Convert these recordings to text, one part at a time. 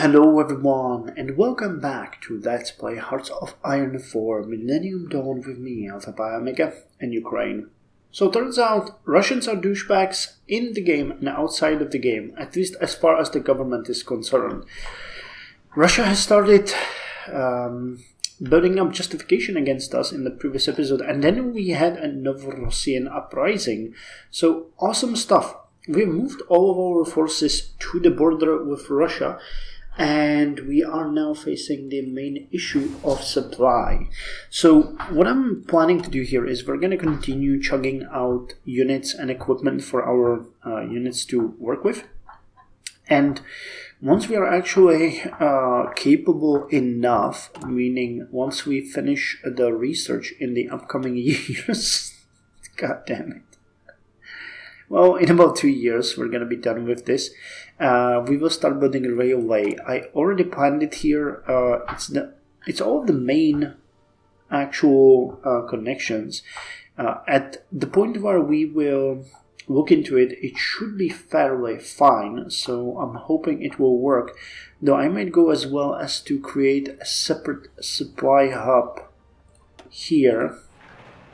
Hello everyone, and welcome back to Let's Play Hearts of Iron 4 Millennium Dawn with me, Alpha Biomega, and Ukraine. So turns out, Russians are douchebags in the game and outside of the game, at least as far as the government is concerned. Russia has started building up justification against us in the previous episode, and then we had a Novorossian uprising. So awesome stuff. We've moved all of our forces to the border with Russia, and we are now facing the main issue of supply. So what I'm planning to do here is we're going to continue chugging out units and equipment for our units to work with. And once we are actually capable enough, meaning once we finish the research in the upcoming years, god damn it. Well, in about 2 years, we're going to be done with this. We will start building a railway. I already planned it here. It's all of the main actual connections. At the point where we will look into it, it should be fairly fine. So I'm hoping it will work. Though I might go as well as to create a separate supply hub here.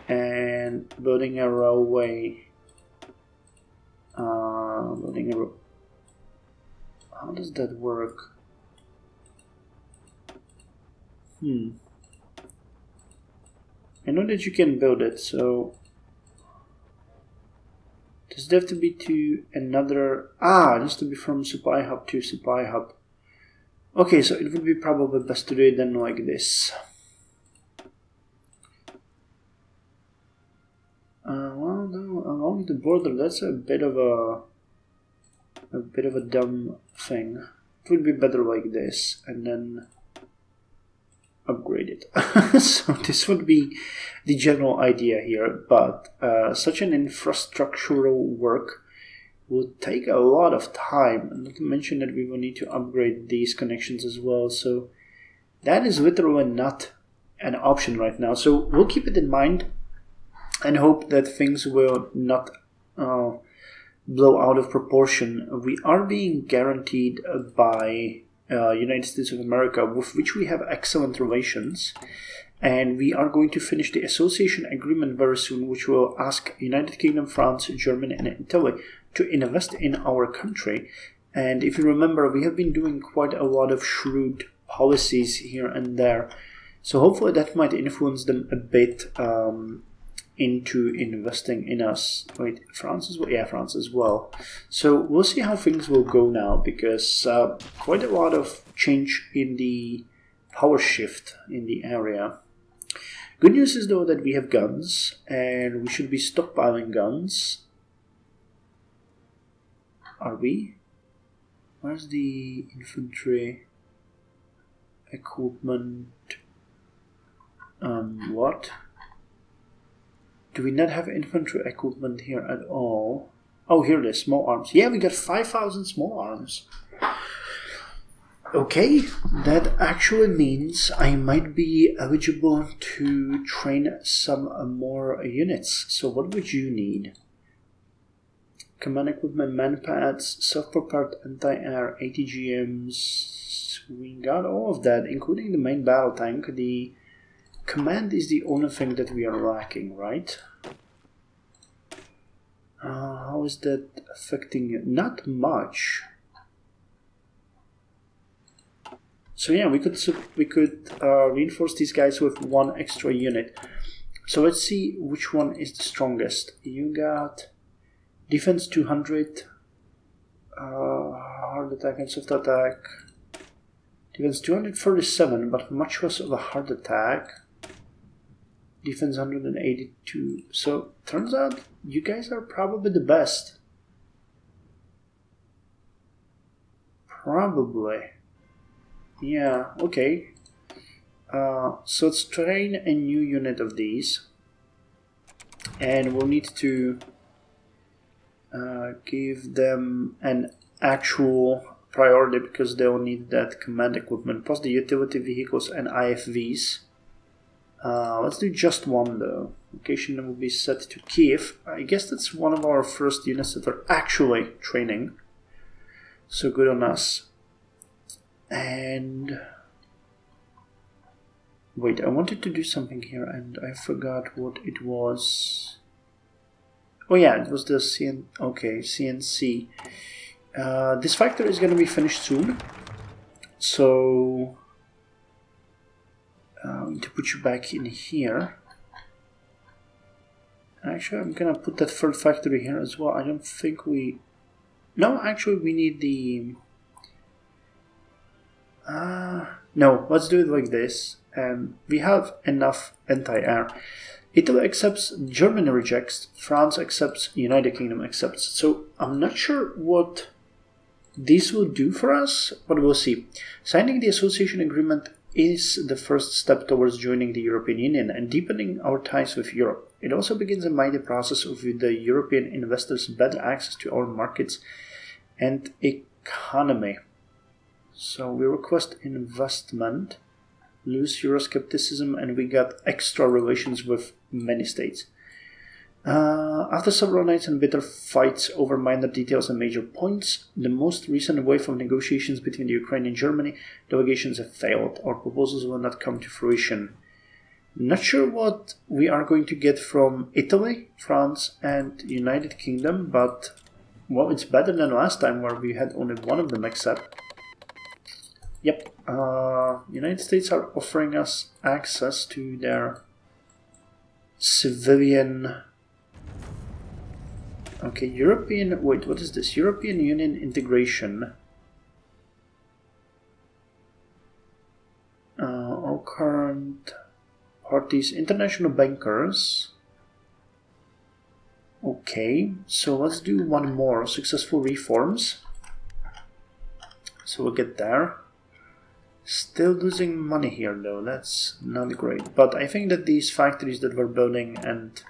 And building a railway. How does that work? I know that you can build it, so does it have to be to another? It has to be from supply hub to supply hub. Okay, so it would be probably best to do it then like this. Well, no, along the border, that's a bit of a dumb thing. It would be better like this, and then upgrade it. So this would be the general idea here, but such an infrastructural work will take a lot of time, not to mention that we will need to upgrade these connections as well, so that is literally not an option right now. So we'll keep it in mind and hope that things will not blow out of proportion. We are being guaranteed by United States of America, with which we have excellent relations, and we are going to finish the association agreement very soon, which will ask United Kingdom, France, Germany, and Italy to invest in our country. And if you remember, we have been doing quite a lot of shrewd policies here and there, so hopefully that might influence them a bit into investing in us. Wait, France as well? Yeah, France as well. So we'll see how things will go now, because quite a lot of change in the power shift in the area. Good news is though that we have guns, and we should be stockpiling guns. Are we? Where's the infantry equipment? What? Do we not have infantry equipment here at all? Oh, here it is, small arms. Yeah, we got 5,000 small arms. Okay, that actually means I might be eligible to train some more units. So what would you need? Command equipment, manpads, self-propelled anti-air, ATGMs. We got all of that, including the main battle tank. The command is the only thing that we are lacking, right? How is that affecting you? Not much. So yeah, we could reinforce these guys with one extra unit. So let's see which one is the strongest. You got defense 200, hard attack and soft attack. Defense 237, but much less of a hard attack. Defense 182. So turns out you guys are probably the best. Probably. Yeah, okay. So let's train a new unit of these. And we'll need to give them an actual priority, because they'll need that command equipment, plus the utility vehicles and IFVs. Let's do just one though. Location will be set to Kiev. I guess that's one of our first units that are actually training. So good on us. And wait, I wanted to do something here and I forgot what it was. Oh yeah, it was the CNC. This factory is going to be finished soon, so I need to put you back in here. Actually, I'm going to put that third factory here as well. I don't think we... No, actually we need the... No, let's do it like this. We have enough anti-air. Italy accepts, Germany rejects, France accepts, United Kingdom accepts. So I'm not sure what this will do for us, but we'll see. Signing the association agreement is the first step towards joining the European Union and deepening our ties with Europe. It also begins a mighty process of the European investors' better access to our markets and economy. So we request investment, lose Euroscepticism, and we got extra relations with many states. After several nights and bitter fights over minor details and major points, the most recent wave of negotiations between the Ukraine and Germany, delegations have failed. Our proposals will not come to fruition. Not sure what we are going to get from Italy, France, and United Kingdom, but, well, it's better than last time where we had only one of them accept. Yep, United States are offering us access to their civilian... Okay, European... Wait, what is this? European Union integration. All current parties, international bankers. Okay, so let's do one more. Successful reforms. So we'll get there. Still losing money here though, that's not great. But I think that these factories that we're building and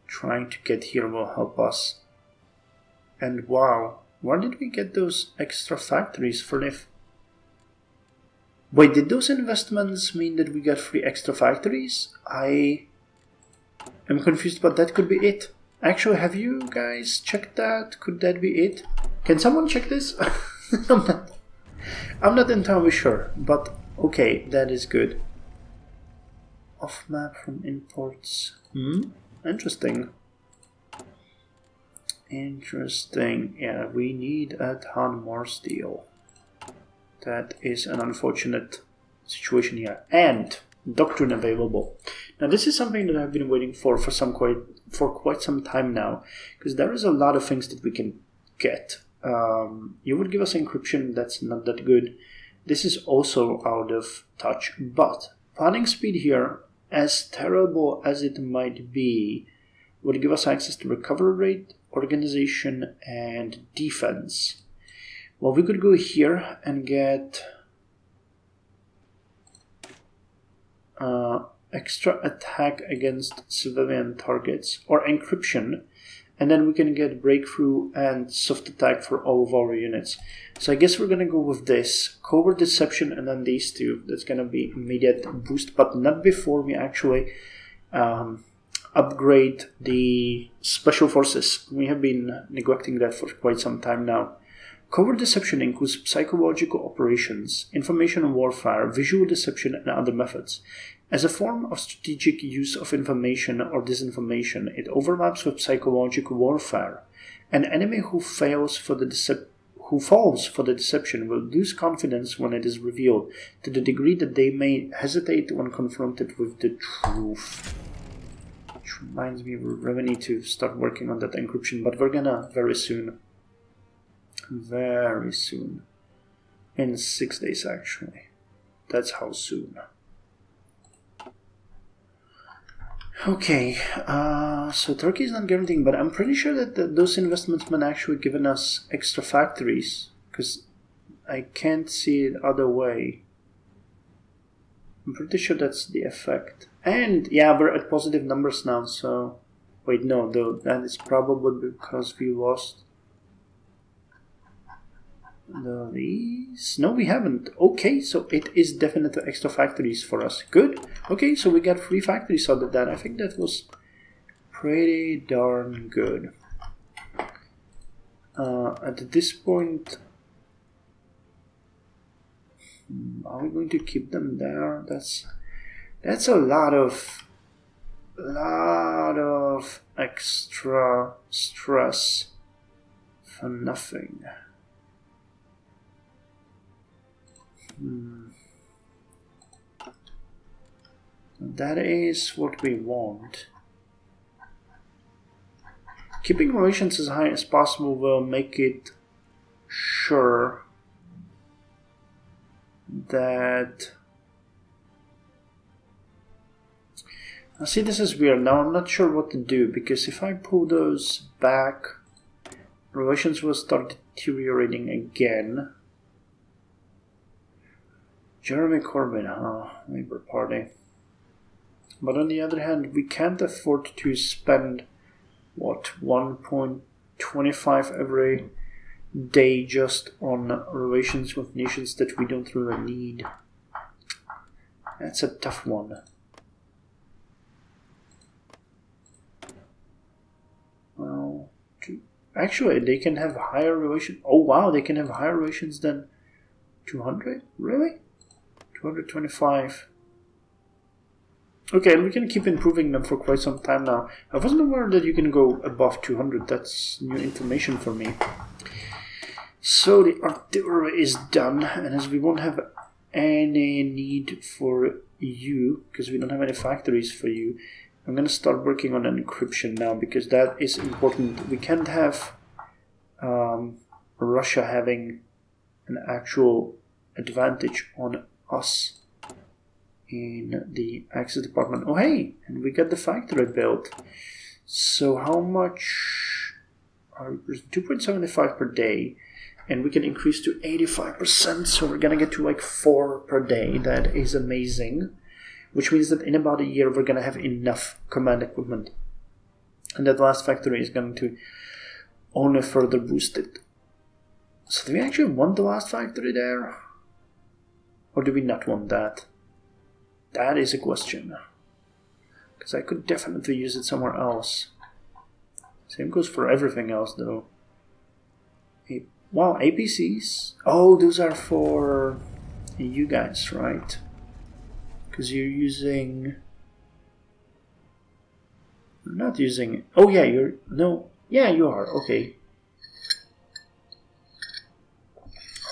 trying to get here will help us. And wow, where did we get those extra factories for if... Wait, did those investments mean that we got 3 extra factories? I am confused, but that could be it. Actually, have you guys checked that? Could that be it? Can someone check this? I'm not entirely sure, but okay, that is good. Off map from imports. Interesting. Interesting. Yeah, we need a ton more steel. That is an unfortunate situation here. And doctrine available. Now this is something that I've been waiting for quite some time now, because there is a lot of things that we can get. You would give us encryption, that's not that good. This is also out of touch, but planning speed here, as terrible as it might be, would give us access to recovery rate, organization, and defense. Well, we could go here and get extra attack against civilian targets, or encryption, and then we can get breakthrough and soft attack for all of our units. So I guess we're going to go with this. Covert deception and then these two. That's going to be immediate boost, but not before we actually upgrade the special forces. We have been neglecting that for quite some time now. Covert deception includes psychological operations, information warfare, visual deception, and other methods. As a form of strategic use of information or disinformation, it overlaps with psychological warfare. An enemy who falls for the deception will lose confidence when it is revealed, to the degree that they may hesitate when confronted with the truth. Which reminds me, we really need to start working on that encryption, but we're gonna very soon. Very soon. In 6 days, actually. That's how soon. Okay, so Turkey is not guaranteeing, but I'm pretty sure that those investments might actually given us extra factories, because I can't see it other way. I'm pretty sure that's the effect. And yeah, we're at positive numbers now, so... Wait, no, though, that is probably because we lost... These? No, we haven't. Okay, so it is definitely extra factories for us. Good. Okay, so we got 3 factories out of that. I think that was pretty darn good. At this point... Are we going to keep them there? That's a lot of extra stress for nothing. That is what we want. Keeping relations as high as possible will make it sure that... Now see, this is weird. Now I'm not sure what to do, because if I pull those back, relations will start deteriorating again. Jeremy Corbyn, Labour Party. But on the other hand, we can't afford to spend, what, 1.25 every day just on relations with nations that we don't really need. That's a tough one. Well, actually, they can have higher relations. Oh wow, they can have higher relations than 200? Really? 225. Okay, and we can keep improving them for quite some time now. I wasn't aware that you can go above 200. That's new information for me. So the artillery is done, and as we won't have any need for you, because we don't have any factories for you, I'm going to start working on encryption now, because that is important. We can't have Russia having an actual advantage on us in the access department. Oh hey, and we got the factory built. So how much? 2.75 per day, and we can increase to 85%, so we're gonna get to like 4 per day. That is amazing, which means that in about a year we're gonna have enough command equipment, and that last factory is going to only further boost it. So do we actually want the last factory there, or do we not want that? That is a question, because I could definitely use it somewhere else. Same goes for everything else, though. Wow, APCs. Oh, those are for you guys, right? Because you're using... You're not using... Oh, yeah, you're... No. Yeah, you are. Okay.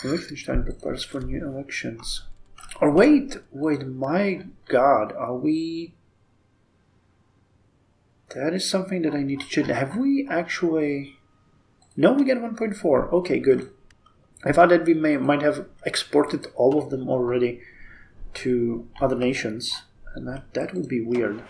Liechtenstein prepares for new elections. Or wait, my god, are we... That is something that I need to check. Have we actually... No, we get 1.4. Okay, good. I thought that we might have exported all of them already to other nations, and that would be weird.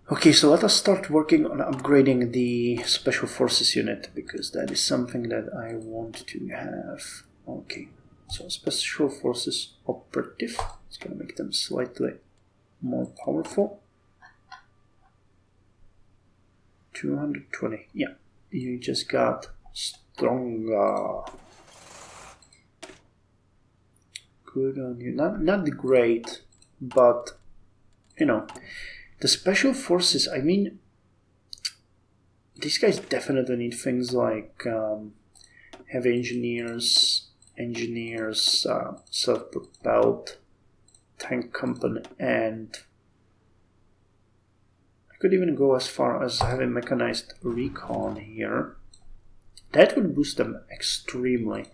Okay, so let us start working on upgrading the Special Forces unit, because that is something that I want to have. Okay, so Special Forces operative. It's going to make them slightly more powerful. 220. Yeah, you just got stronger. Good on you. Not great, but you know, the special forces. I mean, these guys definitely need things like heavy engineers, self-propelled tank company, and could even go as far as having mechanized recon here. That would boost them extremely.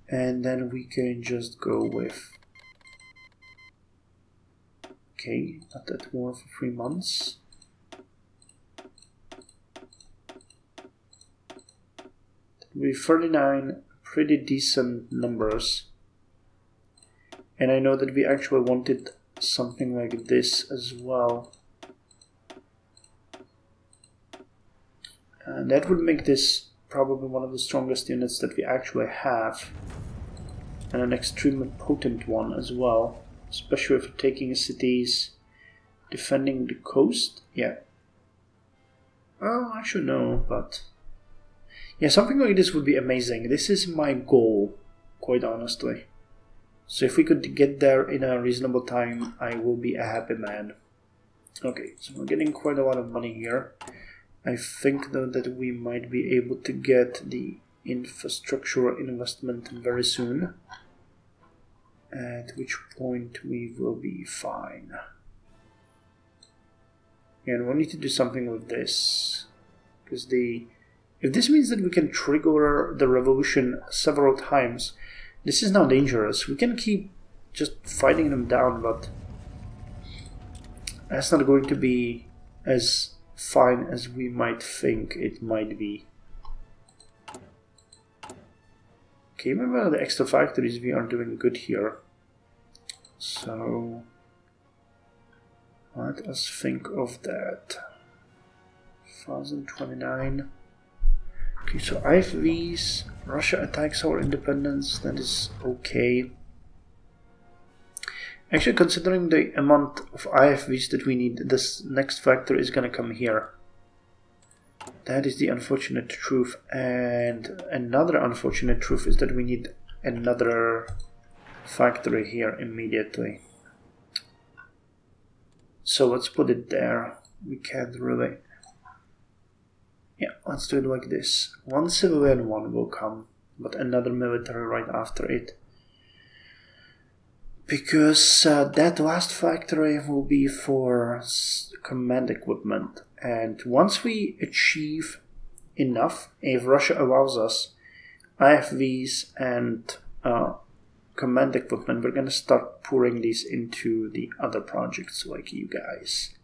And then we can just go with... Okay, not that war for 3 months. That would be 39 pretty decent numbers. And I know that we actually wanted something like this as well. And that would make this probably one of the strongest units that we actually have. And an extremely potent one as well. Especially for taking cities, defending the coast. Yeah. Well, actually no, but... Yeah, something like this would be amazing. This is my goal, quite honestly. So if we could get there in a reasonable time, I will be a happy man. Okay, so we're getting quite a lot of money here. I think though that we might be able to get the infrastructure investment very soon, at which point we will be fine. And we'll need to do something with this, because if this means that we can trigger the revolution several times, this is now dangerous. We can keep just fighting them down, but that's not going to be as fine as we might think it might be. Okay, remember the extra factories, we are doing good here. So let us think of that. 1029. Okay, so IFVs, Russia attacks our independence, that is okay. Actually, considering the amount of IFVs that we need, this next factory is gonna come here. That is the unfortunate truth. And another unfortunate truth is that we need another factory here immediately. So let's put it there. We can't really... Yeah, let's do it like this. One civilian one will come, but another military right after it. Because that last factory will be for command equipment. And once we achieve enough, if Russia allows us, IFVs and command equipment, we're going to start pouring these into the other projects like you guys.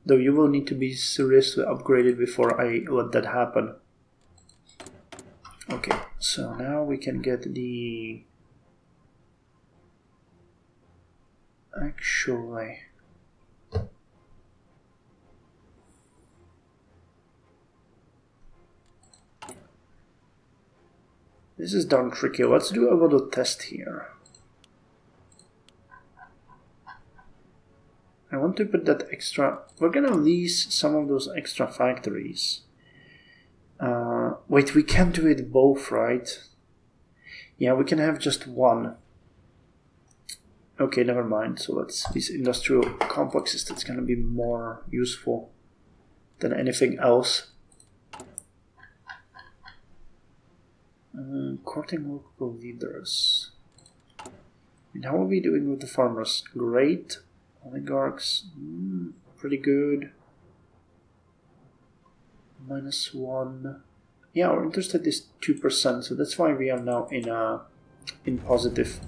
Though you will need to be seriously upgraded before I let that happen. Okay, so now we can get the... Actually... This is darn tricky. Let's do a little test here. I want to put that extra... We're gonna lease some of those extra factories. Wait, we can't do it both, right? Yeah, we can have just one. Okay, never mind. So let's... These industrial complexes, that's gonna be more useful than anything else. Courting local leaders. And how are we doing with the farmers? Great. Oligarchs, pretty good. -1. Yeah, our interest rate is 2%, so that's why we are now in positive.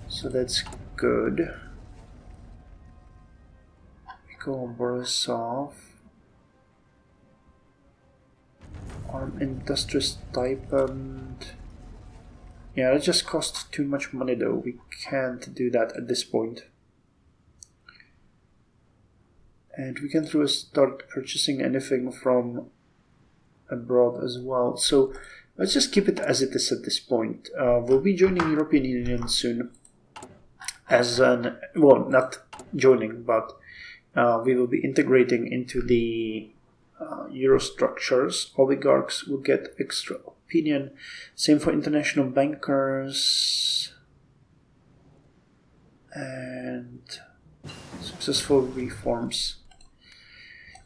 So that's good. We go on Borisov. Arm industry stipend. Yeah, that just costs too much money though. We can't do that at this point. And we can start purchasing anything from abroad as well. So let's just keep it as it is at this point. We'll be joining European Union soon. Well, not joining, but we will be integrating into the Euro structures. Oligarchs will get extra opinion. Same for international bankers. And successful reforms.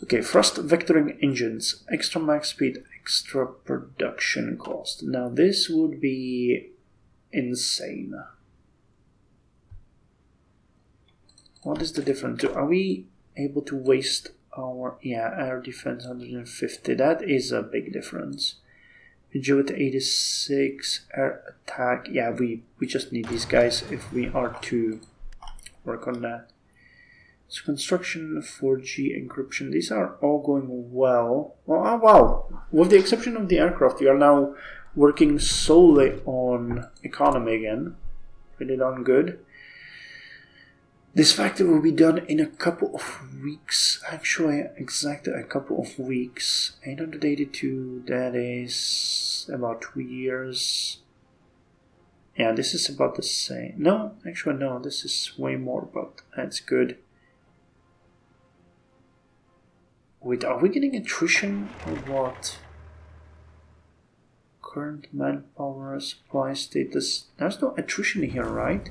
Okay, thrust vectoring engines. Extra max speed, extra production cost. Now this would be insane. What is the difference? Are we able to waste our... Yeah, air defense 150. That is a big difference. Agility 86, air attack. Yeah, we just need these guys if we are to work on that. So construction, 4G encryption. These are all going well. Oh, wow. With the exception of the aircraft, we are now working solely on economy again. Pretty darn good. This factory will be done in a couple of weeks. Actually, exactly a couple of weeks. 882, that is about 2 years. Yeah, this is about the same. No, actually no, this is way more, but that's good. Wait, are we getting attrition or what? Current manpower, supply status. There's no attrition here, right?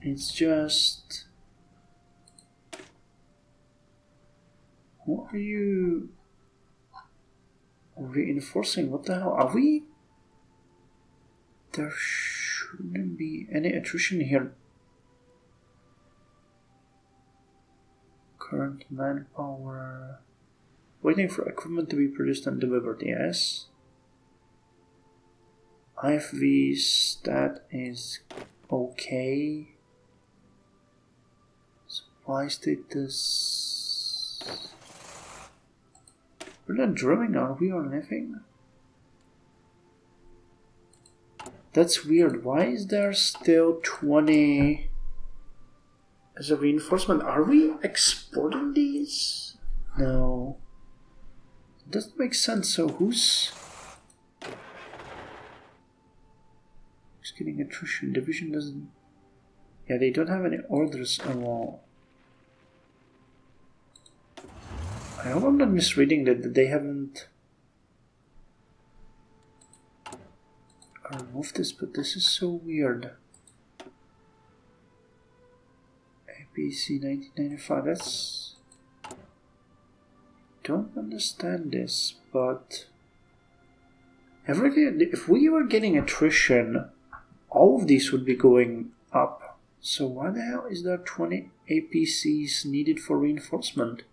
It's just... Who are you? reinforcing. What the hell? Are we? There shouldn't be any attrition here. Current manpower. Waiting for equipment to be produced and delivered, yes. IFV stat is okay. Supply status. We're not drilling, are we, or anything? That's weird. Why is there still 20 as a reinforcement? Are we exporting these? No. It doesn't make sense. So who's getting attrition? Division doesn't. Yeah, they don't have any orders at all. I hope I'm not misreading that they haven't removed this, but this is so weird. APC 1995, that's... don't understand this, but... if we were getting attrition, all of these would be going up. So why the hell is there 20 APCs needed for reinforcement?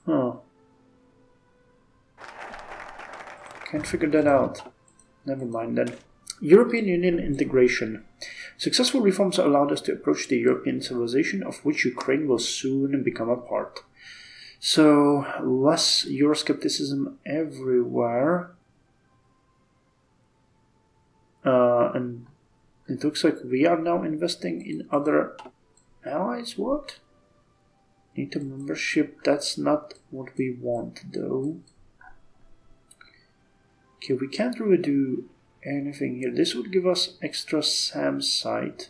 Huh. Can't figure that out. Never mind then. European Union integration. Successful reforms allowed us to approach the European civilization of which Ukraine will soon become a part. So, less Euroscepticism everywhere. And it looks like we are now investing in other allies. What? NATO membership, that's not what we want though. Okay, we can't really do anything here. This would give us extra SAM site.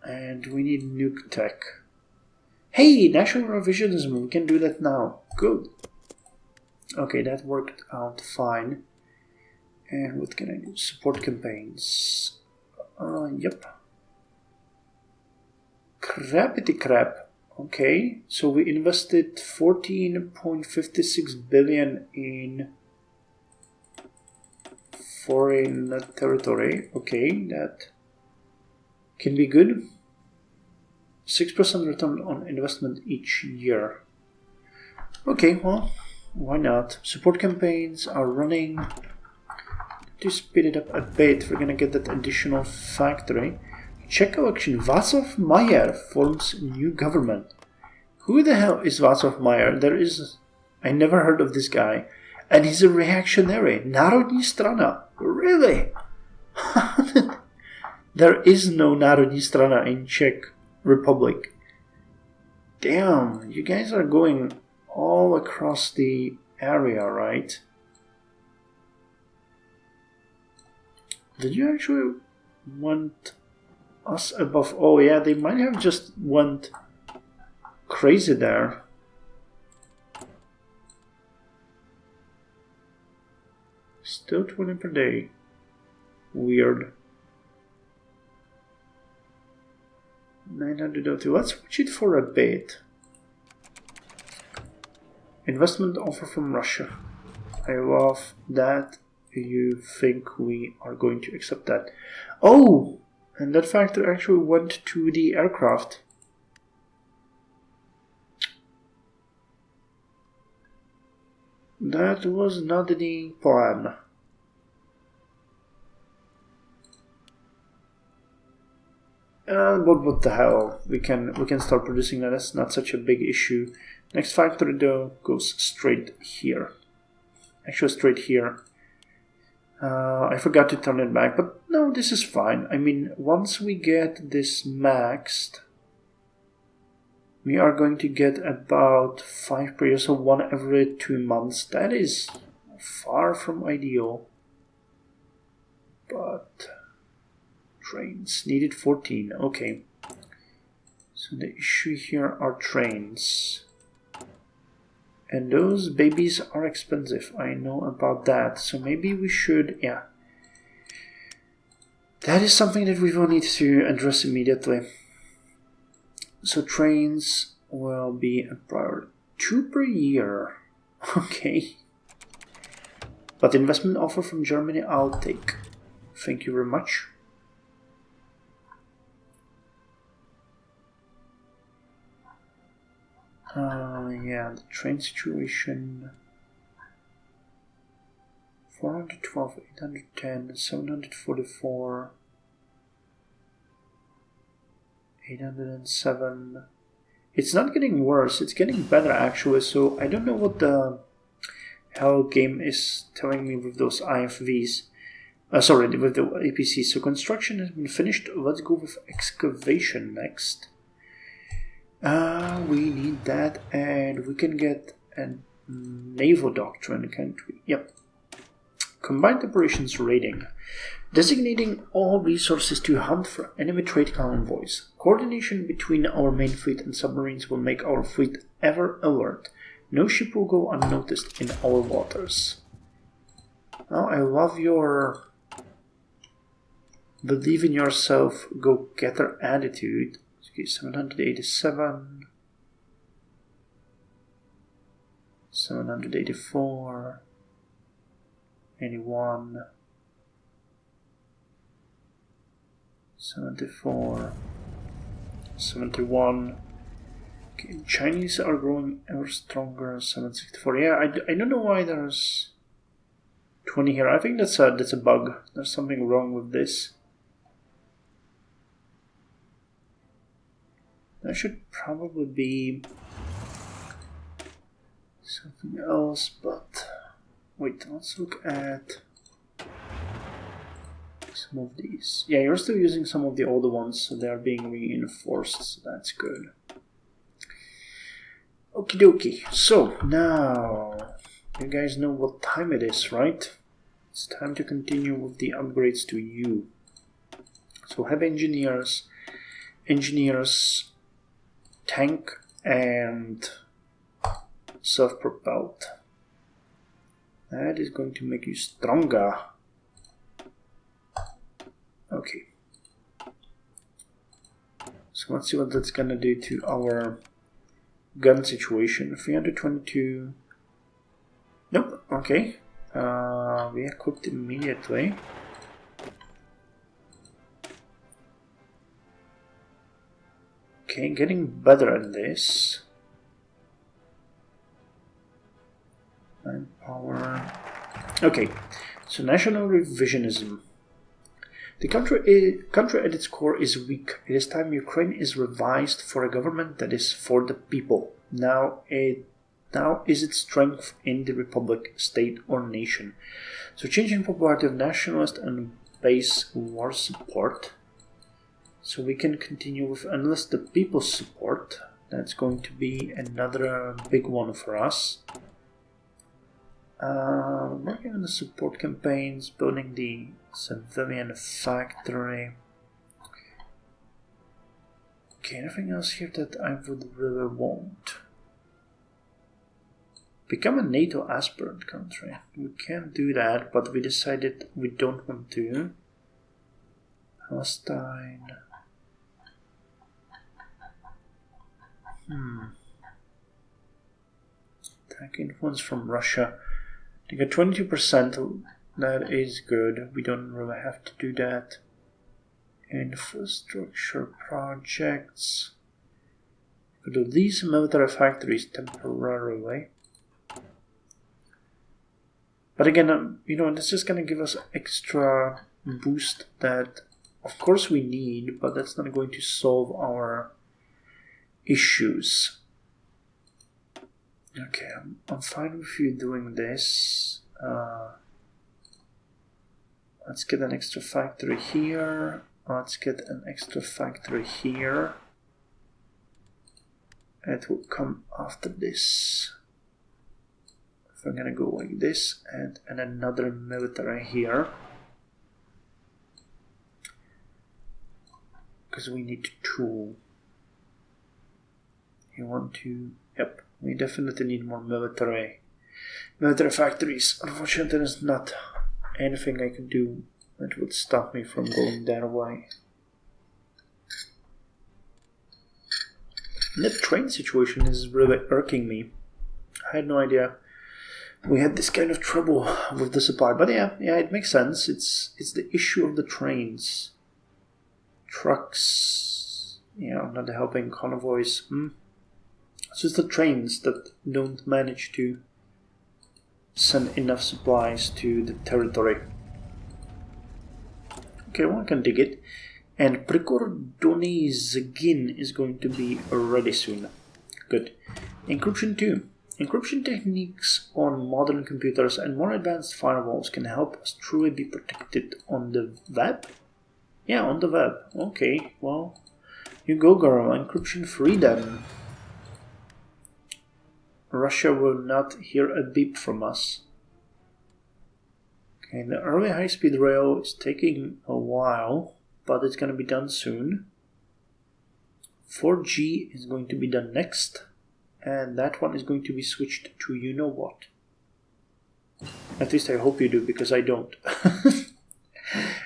And we need nuke tech. Hey, national revisionism, we can do that now. Good. Okay, that worked out fine. And what can I do? Support campaigns. Yep. Crappity crap. Okay, so we invested 14.56 billion in foreign territory. Okay, that can be good. 6% return on investment each year. Okay, well, why not? Support campaigns are running. To speed it up a bit, we're gonna get that additional factory. Czech election. Václav Mayer forms new government. Who the hell is Václav Mayer? I never heard of this guy. And he's a reactionary. Národní strana. Really? There is no Národní strana in Czech Republic. Damn, you guys are going all across the area, right? Did you actually want us above? Oh yeah, they might have just went crazy there. Still 20 per day. Weird. 902. Let's switch it for a bit. Investment offer from Russia. I love that you think we are going to accept that. Oh! And that factor actually went to the aircraft. That was not the plan. But what the hell? We can start producing that. That's not such a big issue. Next factory though goes straight here. Actually, straight here. I forgot to turn it back, but no, this is fine. I mean, once we get this maxed, we are going to get about 5 per year, so 1 every 2 months. That is far from ideal. But trains needed 14. Okay. So the issue here are trains. And those babies are expensive. I know about that. So maybe we should, yeah. That is something that we will need to address immediately. So trains, will be a priority. 2 per year. Okay. But investment offer from Germany, I'll take. Thank you very much. Yeah, the train situation. 412, 810, 744, 807. It's not getting worse, it's getting better actually, so I don't know what the hell game is telling me with those IFVs. Sorry, with the APCs. So construction has been finished. Let's go with excavation next. We need that, and we can get a naval doctrine, can't we? Yep. Combined operations rating. Designating all resources to hunt for enemy trade convoys. Coordination between our main fleet and submarines will make our fleet ever alert. No ship will go unnoticed in our waters. Now, I love your believe in yourself, go-getter attitude. Okay, 787, 784, 81, 74, 71. Okay, Chinese are growing ever stronger. 764. Yeah, I don't know why there's 20 here. I think that's a bug. There's something wrong with this. That should probably be something else, but wait, let's look at some of these. Yeah, you're still using some of the older ones, so they're being reinforced, so that's good. Okie dokie. So, now, you guys know what time it is, right? It's time to continue with the upgrades to you. So, heavy engineers, tank, and self-propelled. That is going to make you stronger. Okay. So let's see what that's gonna do to our gun situation. 322. Nope. Okay. We equipped immediately. Okay, getting better at this. Manpower. Okay, so national revisionism. The country at its core is weak. It is time Ukraine is revised for a government that is for the people. Now is its strength in the republic, state, or nation. So changing popularity of nationalist and base war support. So we can continue with enlist the people's support. That's going to be another big one for us. Working on the support campaigns, building the civilian factory. Okay, anything else here that I would really want? Become a NATO aspirant country. We can do that, but we decided we don't want to. Palestine. Attack influence from Russia. They got 22%. That is good. We don't really have to do that. Infrastructure projects. Could do these military factories temporarily. But again, this is going to give us extra boost that, of course, we need, but that's not going to solve our issues. Okay, I'm fine with you doing this. Let's get an extra factory here. Let's get an extra factory here. It will come after this. If I'm gonna go like this, and another military here. Because we need 2. You want to... Yep, we definitely need more military factories. Unfortunately, there's not anything I can do that would stop me from going that way. That train situation is really irking me. I had no idea we had this kind of trouble with the supply. But yeah, it makes sense. It's the issue of the trains. Trucks, not helping convoys. It's just the trains that don't manage to send enough supplies to the territory. Okay, well, I can dig it. And Precordonizagin is going to be ready soon. Good. Encryption 2. Encryption techniques on modern computers and more advanced firewalls can help us truly be protected on the web? Yeah, on the web. Okay, well, you go, girl. Encryption free then. Russia will not hear a beep from us. Okay, the early high-speed rail is taking a while, but it's going to be done soon. 4G is going to be done next, and that one is going to be switched to you-know-what. At least I hope you do, because I don't.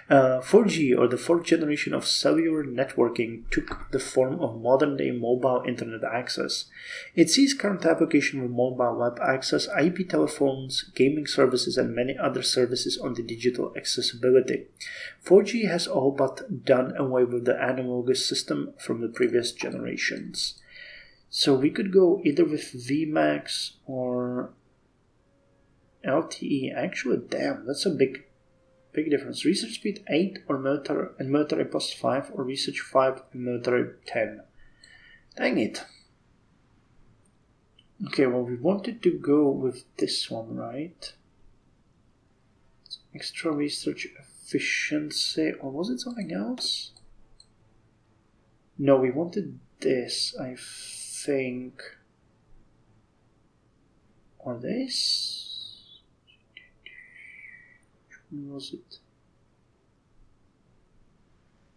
4G, or the fourth generation of cellular networking, took the form of modern-day mobile internet access. It sees current application with mobile web access, IP telephones, gaming services, and many other services on the digital accessibility. 4G has all but done away with the analogous system from the previous generations. So we could go either with VMAX or LTE. Actually, damn, that's a big difference. Research speed 8 or military plus 5, or research 5 and military 10. Dang it. Okay, well, we wanted to go with this one, right? Extra research efficiency, or was it something else? No, we wanted this, I think. Or this? When was it?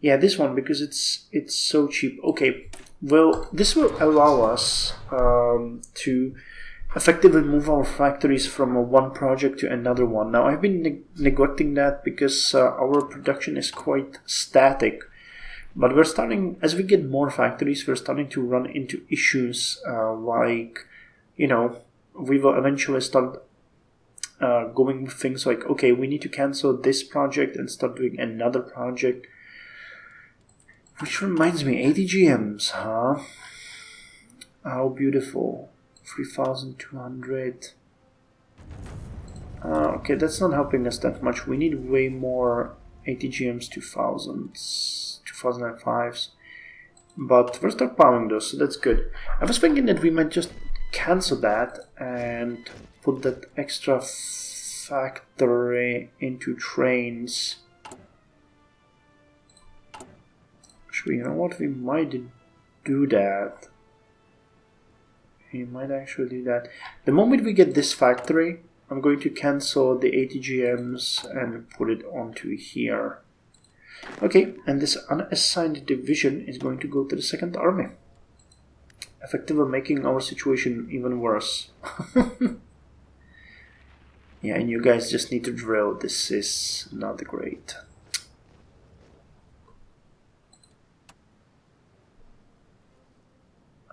Yeah, this one, because it's so cheap. Okay, well, this will allow us to effectively move our factories from one project to another one. Now, I've been neglecting that because our production is quite static. But we're starting, as we get more factories, we're starting to run into issues like, we will eventually start going with things like, okay, we need to cancel this project and start doing another project. Which reminds me, ATGMs, huh? How beautiful. 3,200. Okay, that's not helping us that much. We need way more ATGMs 2005s. But we're stockpiling those, so that's good. I was thinking that we might just cancel that and put that extra factory into trains. Actually, you know what? We might do that. We might actually do that. The moment we get this factory, I'm going to cancel the ATGMs and put it onto here. Okay, and this unassigned division is going to go to the 2nd Army. Effectively making our situation even worse. Yeah, and you guys just need to drill. This is not great.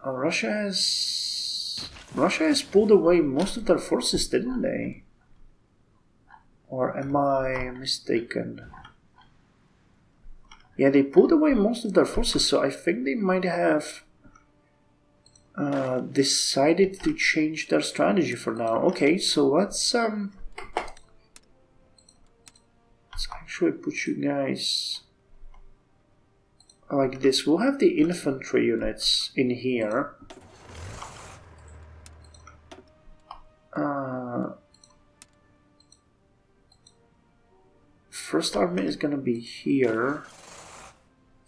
Russia has pulled away most of their forces, didn't they? Or am I mistaken? Yeah, they pulled away most of their forces, so I think they might have decided to change their strategy for now. Okay, so let's actually put you guys like this. We'll have the infantry units in here. First Army is gonna be here.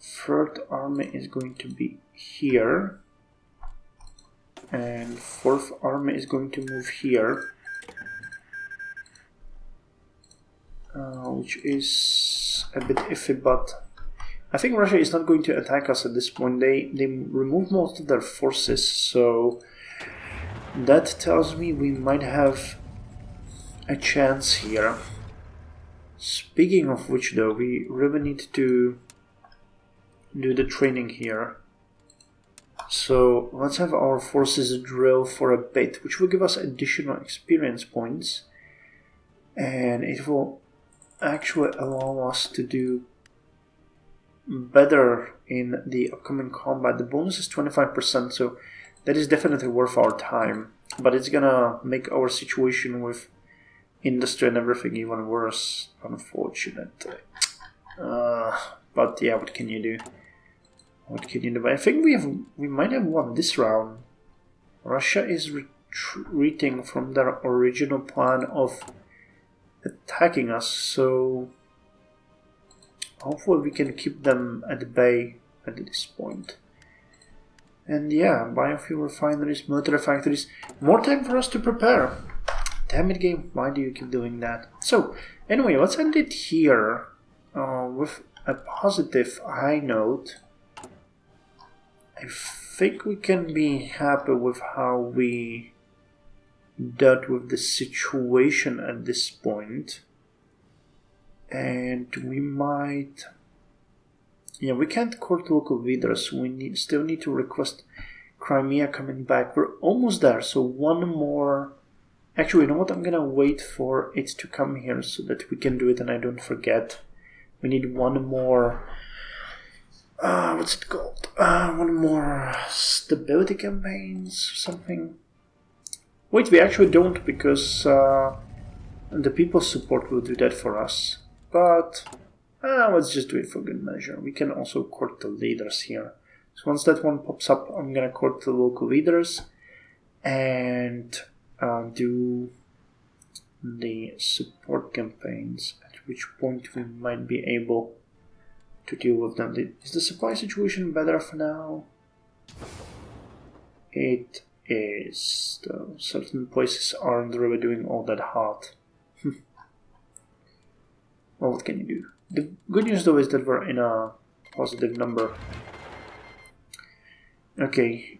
Third Army is going to be here. And 4th Army is going to move here, which is a bit iffy, but I think Russia is not going to attack us at this point. They remove most of their forces, so that tells me we might have a chance here. Speaking of which, though, we really need to do the training here. So let's have our forces drill for a bit, which will give us additional experience points. And it will actually allow us to do better in the upcoming combat. The bonus is 25%, so that is definitely worth our time. But it's gonna make our situation with industry and everything even worse, unfortunately. But yeah, what can you do? What can you do? But I think we might have won this round. Russia is retreating from their original plan of attacking us, so hopefully we can keep them at bay at this point. And yeah, biofuel refineries, military factories, more time for us to prepare. Damn it, game, why do you keep doing that? So, anyway, let's end it here with a positive high note. I think we can be happy with how we dealt with the situation at this point. And we might... Yeah, we can't court local leaders. We still need to request Crimea coming back. We're almost there, so one more... Actually, you know what? I'm gonna wait for it to come here so that we can do it and I don't forget. We need one more... what's it called? One more stability campaigns or something. Wait, we actually don't, because the people's support will do that for us. But let's just do it for good measure. We can also court the leaders here. So once that one pops up, I'm gonna court the local leaders and do the support campaigns, at which point we might be able to deal with them. Is the supply situation better for now? It is, though certain places aren't really doing all that hot. Well, what can you do? The good news though is that we're in a positive number. Okay,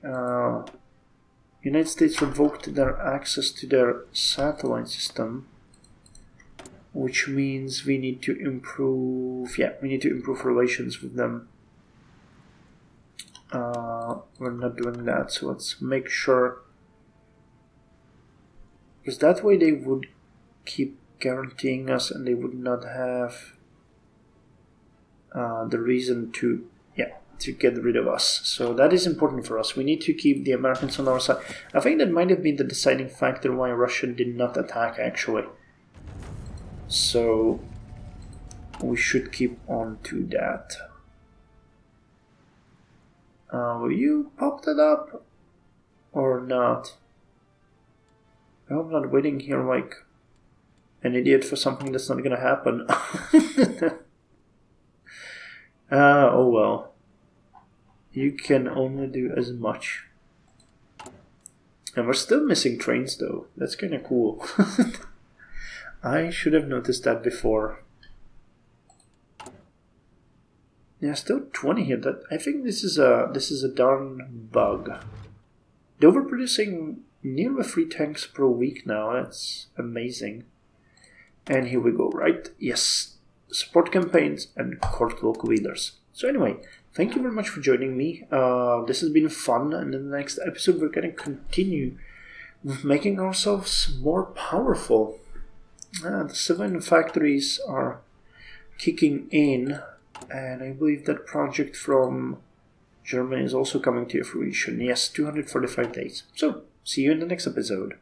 United States revoked their access to their satellite system, which means we need to improve, relations with them. We're not doing that, so let's make sure, because that way they would keep guaranteeing us and they would not have the reason to get rid of us. So that is important for us. We need to keep the Americans on our side. I think that might have been the deciding factor why Russia did not attack, actually. So we should keep on to that. Will you pop that up or not? I'm not waiting here like an idiot for something that's not gonna happen. Oh well. You can only do as much. And we're still missing trains though. That's kinda cool. I should have noticed that before. Yeah, still 20 here. I think this is a darn bug. They're overproducing nearly 3 tanks per week now. That's amazing. And here we go, right? Yes. Support campaigns and court local leaders. So anyway, thank you very much for joining me. This has been fun, and in the next episode we're going to continue with making ourselves more powerful. The civilian factories are kicking in, and I believe that project from Germany is also coming to fruition. Yes, 245 days. So, see you in the next episode.